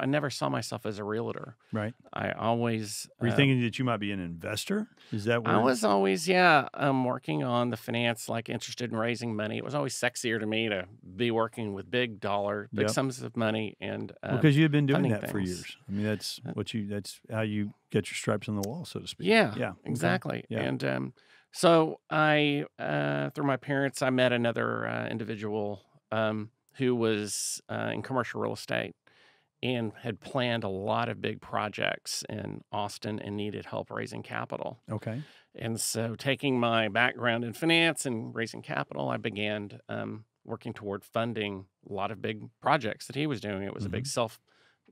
I never saw myself as a realtor. Right. I always Were you thinking that you might be an investor? Is that I where? was always, working on the finance, like interested in raising money. It was always sexier to me to be working with big Yep. sums of money and Because you had been doing funding that for things. years. I mean, that's that's how you get your stripes on the wall, so to speak. Yeah, Yeah. Okay. exactly. Yeah. And so I, through my parents, I met another individual who was in commercial real estate and had planned a lot of big projects in Austin and needed help raising capital. Okay. And so, taking my background in finance and raising capital, I began working toward funding a lot of big projects that he was doing. It was a big self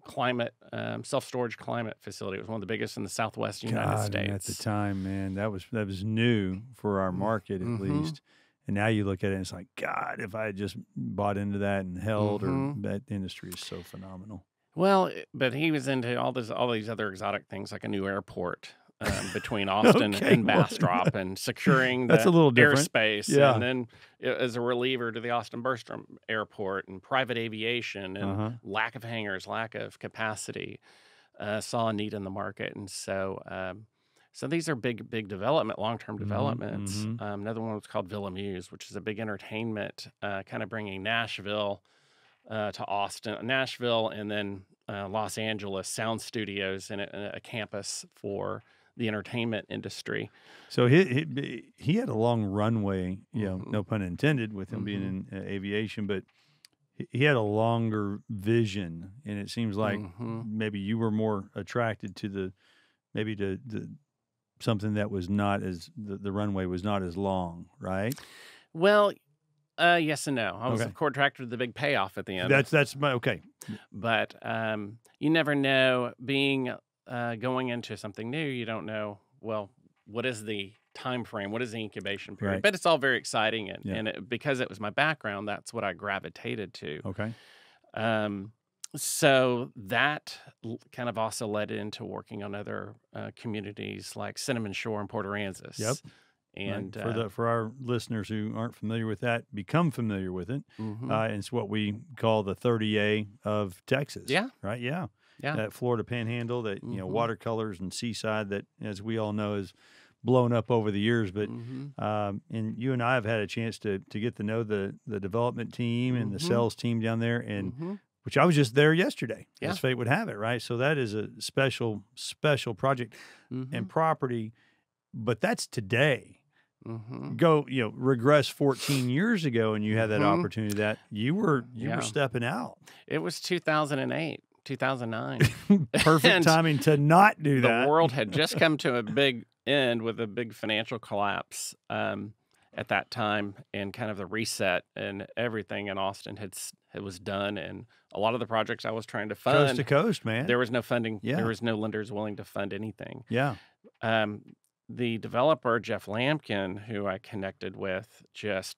storage climate facility. It was one of the biggest in the Southwest United God, and at the States. time, man, that was new for our market at Mm-hmm. least. And now you look at it and it's like, God, if I had just bought into that and held, or Mm-hmm. that industry is so phenomenal. Well, but he was into all these other exotic things, like a new airport between Austin Okay, and well, Bastrop, and securing that's a the little different. airspace, Yeah. and then as a reliever to the Austin Bergstrom Airport, and private aviation, and lack of hangars, lack of capacity, saw a need in the market, and so these are big development, long-term developments. Another one was called Villa Muse, which is a big entertainment, kind of bringing Nashville to Austin, Nashville, and then Los Angeles sound studios and a campus for the entertainment industry. So he had a long runway, no Mhm. pun intended, with him being in aviation, but he had a longer vision, and it seems like Mhm. maybe you were more attracted to the something that was not as the runway was not as long, right? Well, yes and no. I was, Okay. of course, attracted to the big payoff at the end. That's my okay. But you never know. Going into something new, you don't know. Well, what is the time frame? What is the incubation period? Right. But it's all very exciting, and Yeah. because it was my background, that's what I gravitated to. Okay. So that kind of also led into working on other communities like Cinnamon Shore and Port Aransas. Yep. And Right. For our listeners who aren't familiar with that, become familiar with it. mhm. It's what we call the 30A of Texas. Yeah. Right. Yeah. Yeah. That Florida Panhandle, that Mhm. watercolors and seaside, that, as we all know, is blown up over the years. But Mhm. and you and I have had a chance to get to know the development team and the Mhm. sales team down there, and Mhm. which I was just there yesterday, Yeah. as fate would have it. Right. So that is a special project and Mhm. property, but that's today. Mhm. Go, regress 14 years ago, and you had that Mhm. opportunity that you were Yeah. stepping out. It was 2008, 2009. Perfect And timing to not do the that. world had just come to a big end with a big financial collapse at that time, and kind of the reset, and everything in Austin it was done, and a lot of the projects I was trying to Coast to fund, coast, man. there was no funding. Yeah. There was no lenders willing to fund anything. Yeah. The developer, Jeff Lampkin, who I connected with, just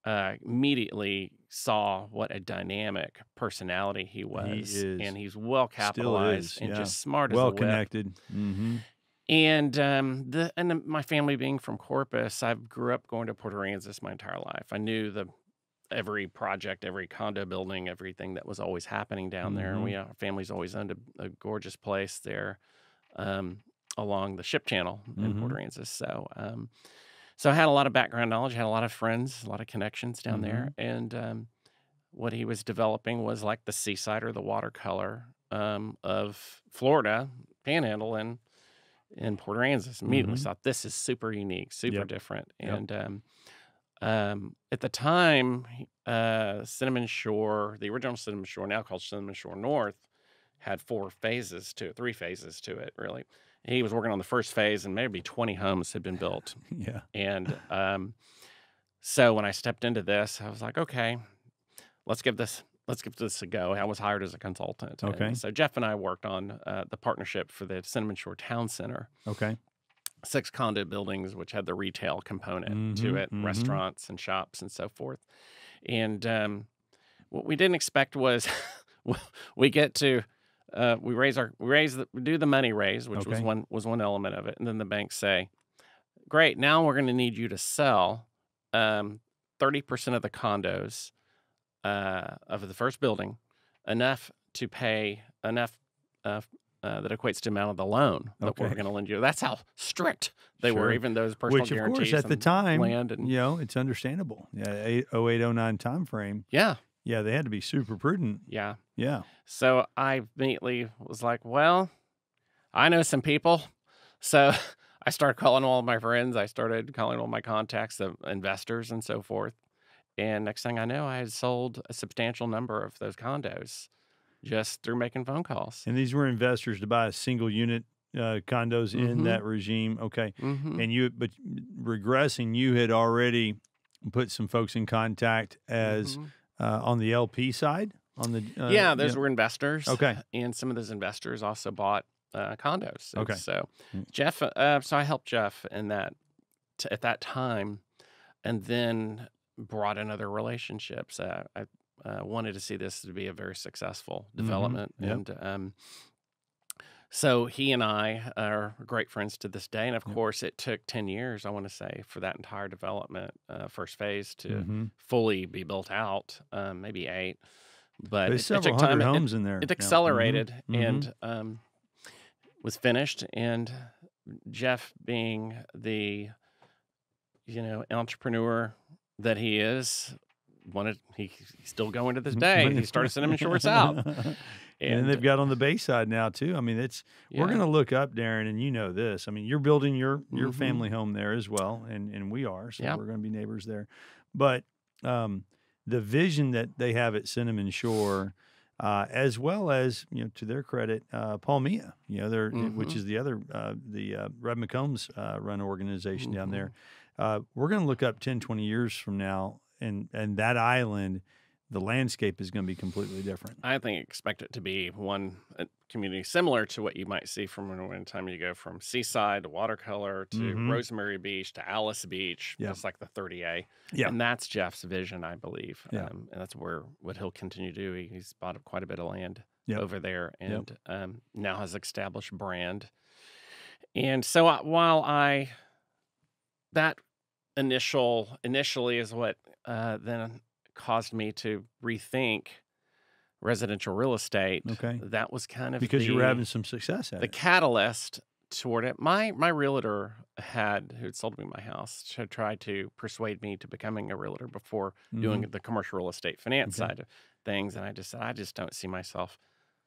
immediately saw what a dynamic personality he was. is. And he's well Still capitalized is. and Yeah. just smart as a Well whip. connected. Mm-hmm. And my family being from Corpus, I grew up going to Port Aransas my entire life. I knew every project, every condo building, everything that was always happening down there. And our family's always owned a gorgeous place there along the ship channel in Port Aransas. So I had a lot of background knowledge, had a lot of friends, a lot of connections down there. And what he was developing was like the seaside or the watercolor of Florida Panhandle and in Port Aransas. Immediately thought, this is super unique, super different. Yep. And at the time, Cinnamon Shore, the original Cinnamon Shore, now called Cinnamon Shore North, had 3 phases to it, really. He was working on the first phase, and maybe 20 homes had been built. Yeah. And so when I stepped into this, I was like, okay, let's give this a go. I was hired as a consultant. Okay. And so Jeff and I worked on the partnership for the Cinnamon Shore Town Center. Okay. 6 condo buildings, which had the retail component to it, restaurants and shops and so forth. And what we didn't expect was we get to we do the money raise, which was one element of it, and then the banks say, great, now we're going to need you to sell 30% of the condos of the first building, enough to pay enough that equates to the amount of the loan that we're Okay. going to lend you. That's how strict they were, Sure. even those personal Which, of course, guarantees at the and time, land and it's understandable. Yeah, 08, 09 time frame. yeah, Yeah, they had to be super prudent. yeah. Yeah. So I immediately was like, well, I know some people. So I started calling all of my friends. I started calling all my contacts of investors and so forth. And next thing I know, I had sold a substantial number of those condos just through making phone calls. And these were investors to buy a single unit condos in that regime. Okay. And but regressing, you had already put some folks in contact as on the LP side? On the Yeah, those were investors. Okay. And some of those investors also bought condos. And Okay. so Jeff, so I helped Jeff in that at that time, and then brought in other relationships. I wanted to see this to be a very successful development. Yep. And so he and I are great friends to this day. And of course, it took 10 years, I want to say, for that entire development, first phase to fully be built out, maybe 8. But There's it several took time. hundred homes in there. It now. accelerated and was finished. And Jeff, being the entrepreneur that he is, he's still going to this day. He started sending shorts out. And they've got on the Bay side now too. I mean, we're going to look up, Darin, and you know this. I mean, you're building your family home there as well, and we are, so we're going to be neighbors there. But the vision that they have at Cinnamon Shore, as well as to their credit, Palmia, which is the other the Red McCombs run organization down there. We're going to look up 10, 20 years from now, and that island, the landscape is going to be completely different. I expect it to be one community similar to what you might see from when time you go from Seaside to Watercolor to Rosemary Beach to Alice Beach. It's like the 30A. Yeah. And that's Jeff's vision, I believe. Yeah. And that's what he'll continue to do. He's bought up quite a bit of land over there and now has established brand. And so that initially is what then caused me to rethink residential real estate. Okay. That was kind of because you were having some success at the catalyst toward it. My realtor who had sold me my house to try to persuade me to becoming a realtor before doing the commercial real estate finance side of things. And I just said, I just don't see myself.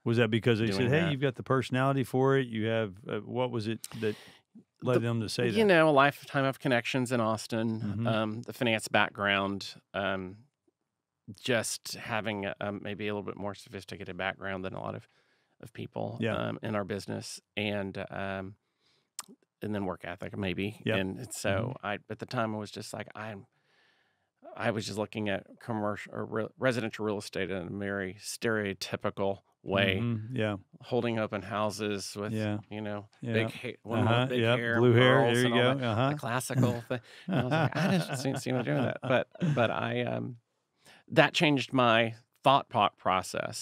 Was that because they said, hey, that. You've got the personality for it? You have, what was it that led them to say that? A lifetime of connections in Austin, the finance background, just having maybe a little bit more sophisticated background than a lot of people in our business, and then work ethic maybe. And so at the time I was just like, I was just looking at commercial or residential real estate in a very stereotypical way. Holding open houses with big hair, blue hair. There you go. The classical thing. And I was like, I just see them doing that. But I that changed my thought process